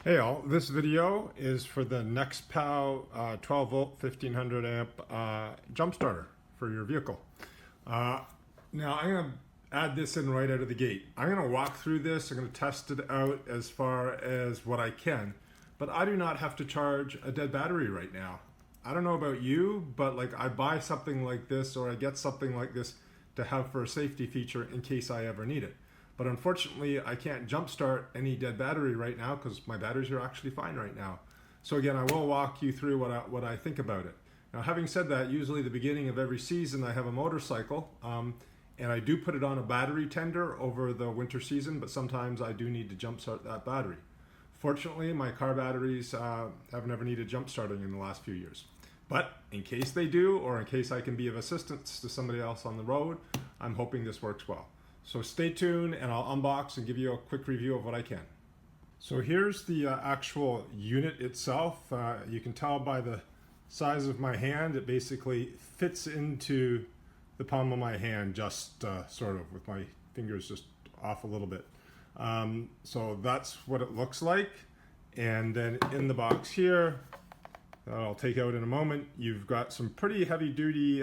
Hey all, this video is for the NEXPOW 12 volt 1500 amp jump starter for your vehicle. Now I'm going to add this in right out of the gate. I'm going to walk through this, I'm going to test it out as far as what I can, but I do not have to charge a dead battery right now. I don't know about you, but like I buy something like this or I get something like this to have for a safety feature in case I ever need it. But unfortunately, I can't jumpstart any dead battery right now because my batteries are actually fine right now. So again, I will walk you through what I think about it. Now, having said that, usually the beginning of every season, I have a motorcycle, and I do put it on a battery tender over the winter season, but sometimes I do need to jumpstart that battery. Fortunately, my car batteries have never needed jumpstarting in the last few years. But in case they do, or in case I can be of assistance to somebody else on the road, I'm hoping this works well. So stay tuned and I'll unbox and give you a quick review of what I can. So here's the actual unit itself. You can tell by the size of my hand, it basically fits into the palm of my hand, just sort of with my fingers just off a little bit. So that's what it looks like. And then in the box here, that I'll take out in a moment, you've got some pretty heavy duty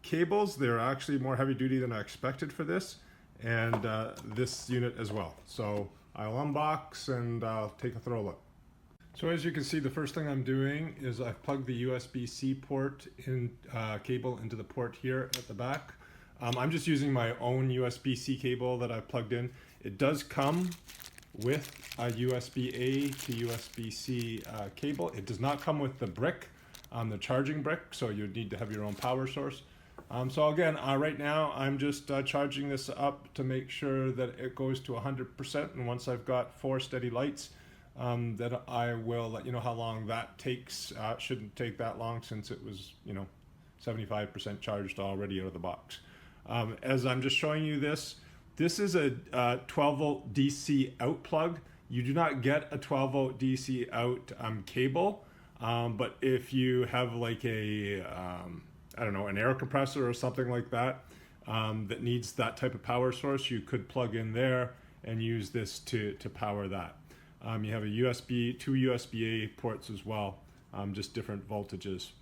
cables. They're actually more heavy duty than I expected for this, and this unit as well. So I'll unbox and I'll take a thorough look. So as you can see, the first thing I'm doing is I've plugged the USB-C port in cable into the port here at the back. I'm just using my own USB-C cable that I've plugged in. It does come with a USB-A to USB-C cable. It does not come with the brick, the charging brick, so you'd need to have your own power source. So again, right now I'm just charging this up to make sure that it goes to 100%, and once I've got 4 steady lights, that I will let you know how long that takes. Shouldn't take that long since it was 75% charged already out of the box. As I'm just showing you this is a 12 volt DC out plug. You do not get a 12 volt DC out cable, but if you have like a I don't know, an air compressor or something like that that needs that type of power source, you could plug in there and use this to power that. You have a two USB-A ports as well, just different voltages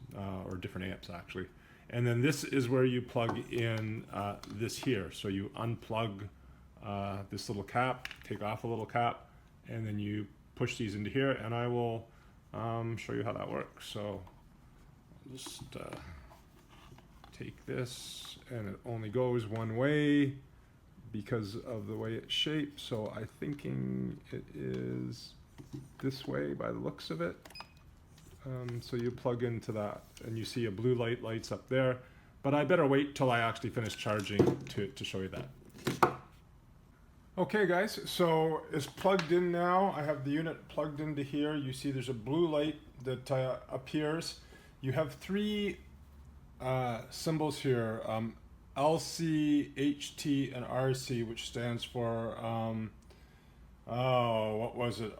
or different amps actually. And then this is where you plug in this here. So you unplug this little cap, take off a little cap, and then you push these into here, and I will show you how that works. So just take this, and it only goes one way because of the way it's shaped. So I'm thinking it is this way by the looks of it. So you plug into that, and you see a blue light lights up there. But I better wait till I actually finish charging to show you that. Okay guys, so it's plugged in now. I have the unit plugged into here. You see there's a blue light that appears. You have 3 symbols here, LC, HT, and RC, which stands for, what was it?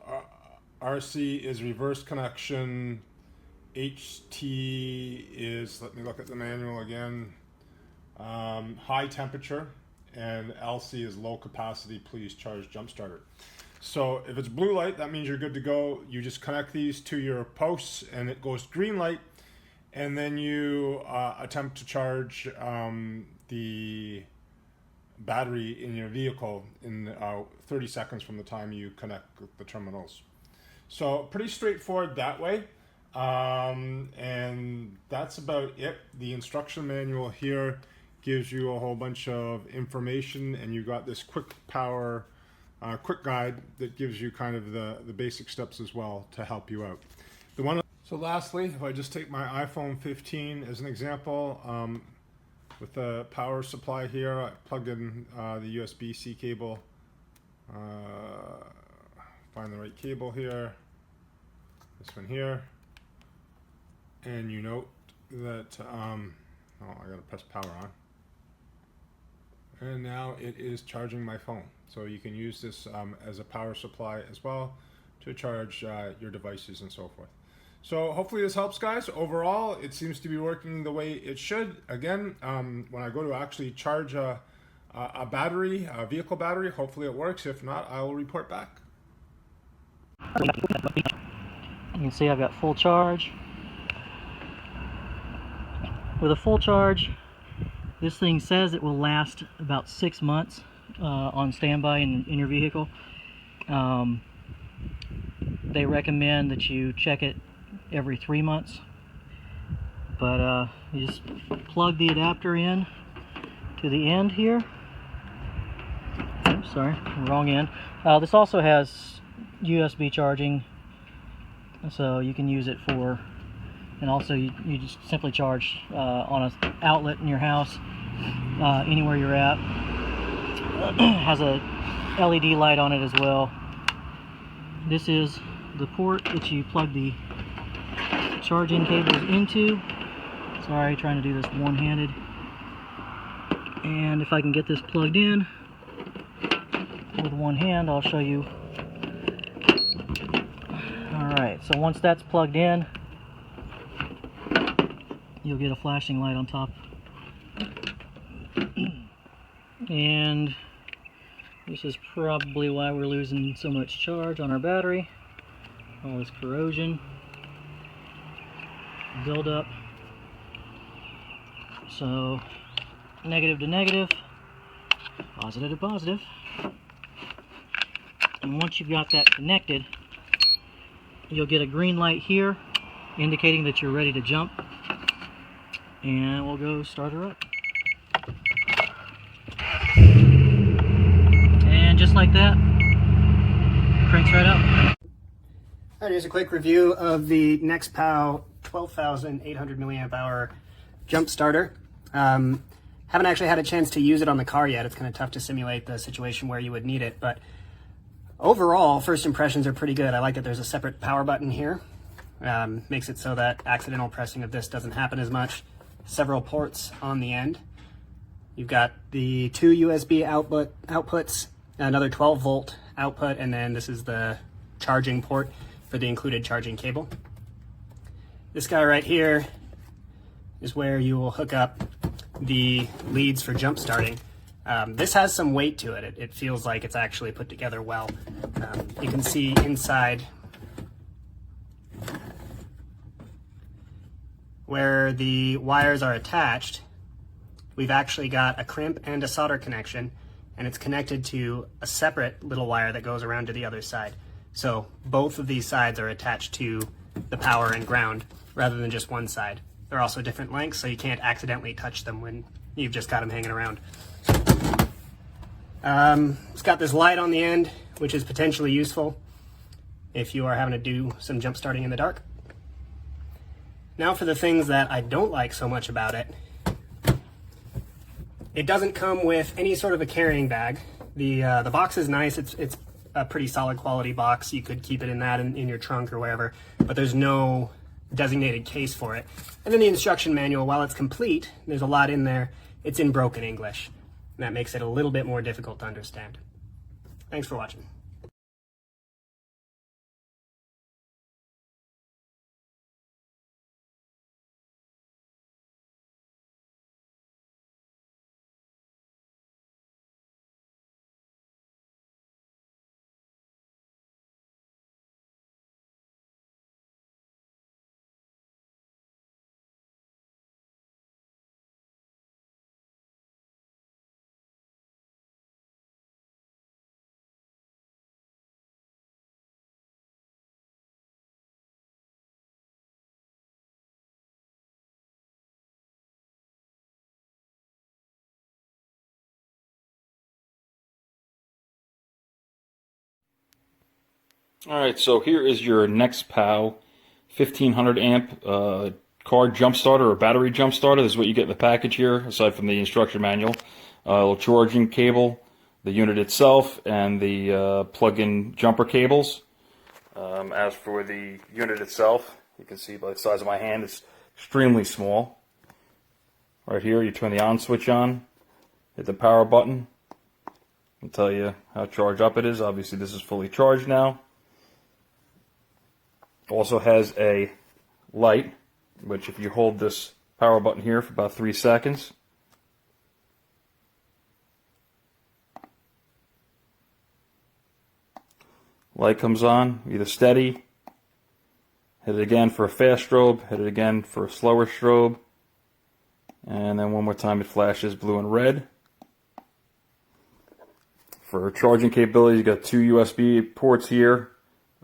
RC is reverse connection, HT is, let me look at the manual again, high temperature, and LC is low capacity, please charge jump starter. So if it's blue light, that means you're good to go. You just connect these to your posts and it goes green light, and then you attempt to charge the battery in your vehicle in 30 seconds from the time you connect the terminals. So pretty straightforward that way. And that's about it. The instruction manual here gives you a whole bunch of information, and you got this quick guide that gives you kind of the basic steps as well to help you out. So lastly, if I just take my iPhone 15 as an example, with the power supply here, I plugged in the USB-C cable. Find the right cable here, this one here, and you note that, oh, I gotta press power on. And now it is charging my phone. So you can use this as a power supply as well to charge your devices and so forth. So hopefully this helps, guys. Overall, it seems to be working the way it should. Again, when I go to actually charge a battery, a vehicle battery, hopefully it works. If not, I will report back. You can see I've got full charge. With a full charge, this thing says it will last about 6 months on standby in your vehicle. They recommend that you check it every 3 months. But you just plug the adapter in to the end here. Oops, sorry, wrong end. This also has USB charging, so you can use it for, and also you just simply charge on an outlet in your house, anywhere you're at. Has a LED light on it as well. This is the port that you plug the charging cables into. Sorry, trying to do this one-handed. And if I can get this plugged in with one hand, I'll show you. Alright, so once that's plugged in, you'll get a flashing light on top. And this is probably why we're losing so much charge on our battery. All this corrosion buildup. So negative to negative, positive to positive. And once you've got that connected, you'll get a green light here indicating that you're ready to jump. And we'll go start her up. And just like that, cranks right up. Alright, here's a quick review of the NEXPOW 12,800 milliamp hour jump starter. Haven't actually had a chance to use it on the car yet. It's kind of tough to simulate the situation where you would need it, but overall, first impressions are pretty good. I like that there's a separate power button here. Makes it so that accidental pressing of this doesn't happen as much. Several ports on the end. You've got the 2 USB outputs, another 12 volt output, and then this is the charging port for the included charging cable. This guy right here is where you will hook up the leads for jump starting. This has some weight to it. It feels like it's actually put together well. You can see inside where the wires are attached, we've actually got a crimp and a solder connection, and it's connected to a separate little wire that goes around to the other side. So both of these sides are attached to the power and ground rather than just one side. They're also different lengths, so you can't accidentally touch them when you've just got them hanging around. It's got this light on the end, which is potentially useful if you are having to do some jump starting in the dark. Now for the things that I don't like so much about it. It doesn't come with any sort of a carrying bag. The box is nice. It's a pretty solid quality box. You could keep it in that in your trunk or wherever, but there's no designated case for it. And then the instruction manual, while it's complete, there's a lot in there, it's in broken English. And that makes it a little bit more difficult to understand. Thanks for watching. Alright, so here is your NEXPOW 1500 amp car jump starter or battery jump starter. This is what you get in the package here, aside from the instruction manual. Little charging cable, the unit itself, and the plug-in jumper cables. As for the unit itself, you can see by the size of my hand, it's extremely small. Right here, you turn the on switch on, hit the power button, and tell you how charged up it is. Obviously, this is fully charged now. Also has a light, which if you hold this power button here for about 3 seconds, light comes on, either steady, hit it again for a fast strobe, hit it again for a slower strobe, and then one more time it flashes blue and red. For charging capability, you got 2 USB ports here,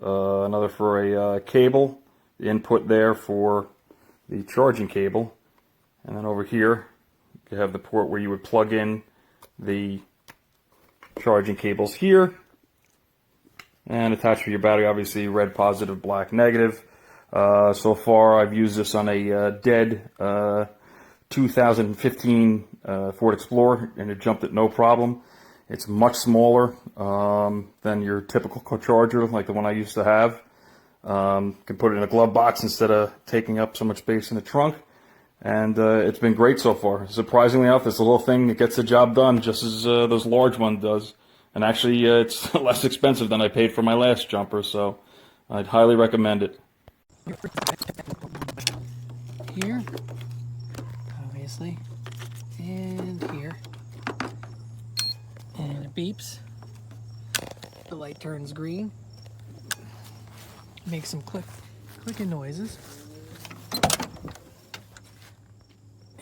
another for a cable, the input there for the charging cable, and then over here you have the port where you would plug in the charging cables here, and attached for your battery, obviously red positive, black negative. So far I've used this on a dead 2015 Ford Explorer, and it jumped it no problem. It's much smaller than your typical charger like the one I used to have. Can put it in a glove box instead of taking up so much space in the trunk. And it's been great so far. Surprisingly enough, it's a little thing that gets the job done just as those large one does. And actually, it's less expensive than I paid for my last jumper, so I'd highly recommend it. Here, obviously, and here. And it beeps. The light turns green. Makes some clicking noises.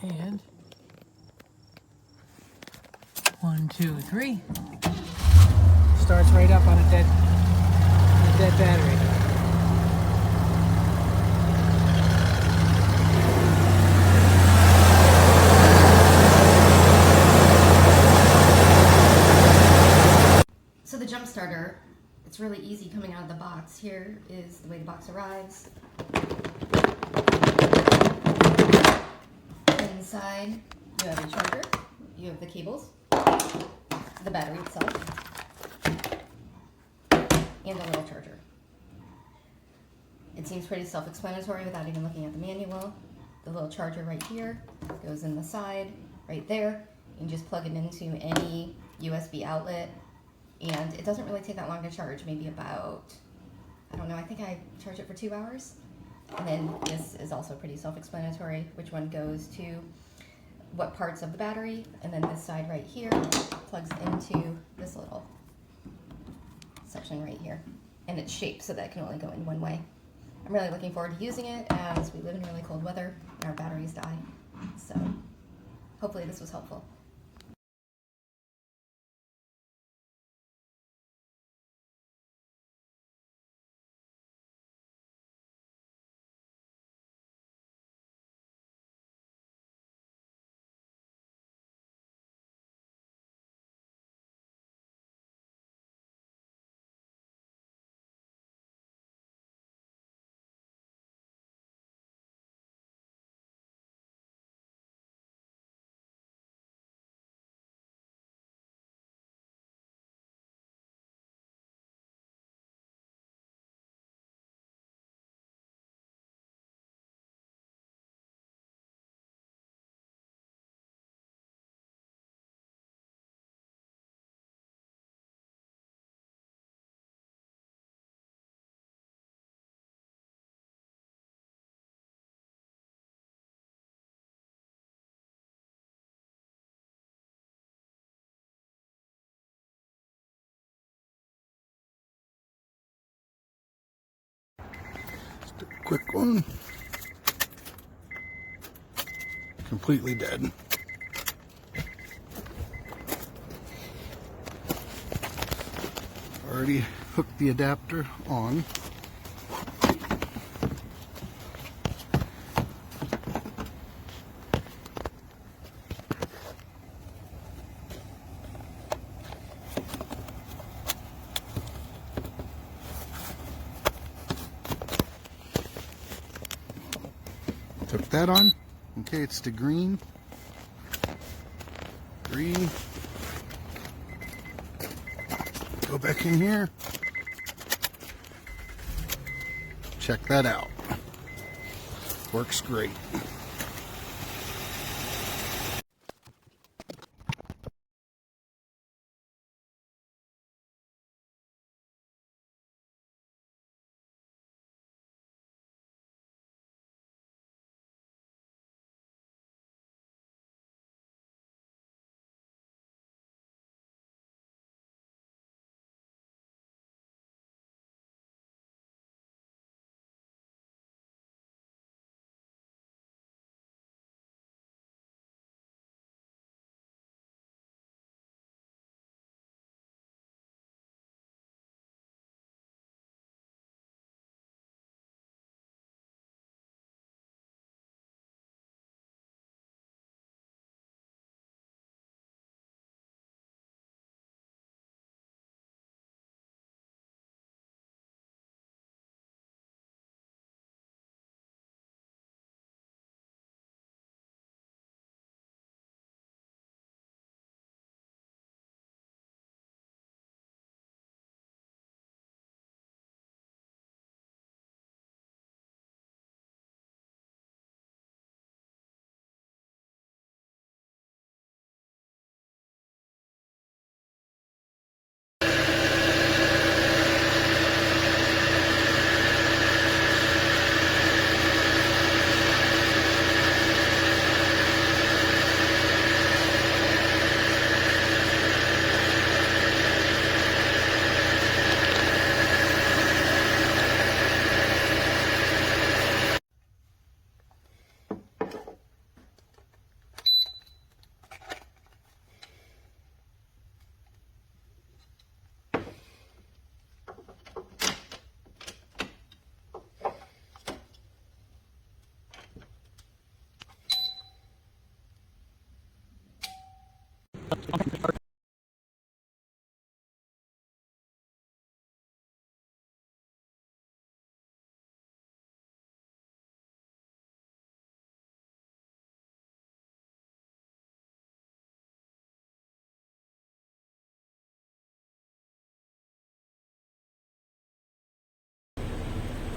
And 1, 2, 3. Starts right up on a dead battery. So the jump starter, it's really easy coming out of the box. Here is the way the box arrives. Inside, you have a charger, you have the cables, the battery itself, and a little charger. It seems pretty self-explanatory without even looking at the manual. The little charger right here goes in the side, right there. You can just plug it into any USB outlet. And it doesn't really take that long to charge, maybe about, I don't know, I think I charged it for 2 hours. And then this is also pretty self-explanatory, which one goes to what parts of the battery, and then this side right here plugs into this little section right here. And it's shaped so that it can only go in one way. I'm really looking forward to using it as we live in really cold weather and our batteries die. So hopefully this was helpful. Quick one. Completely dead. Already hooked the adapter on. Took that on. Okay, it's to green. Green. Go back in here. Check that out. Works great.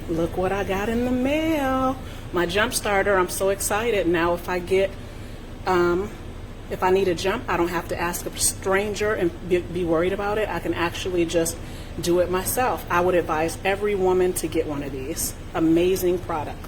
Look what I got in the mail. My jump starter. I'm so excited. Now if I get, if I need a jump, I don't have to ask a stranger and be worried about it. I can actually just do it myself. I would advise every woman to get one of these. Amazing product.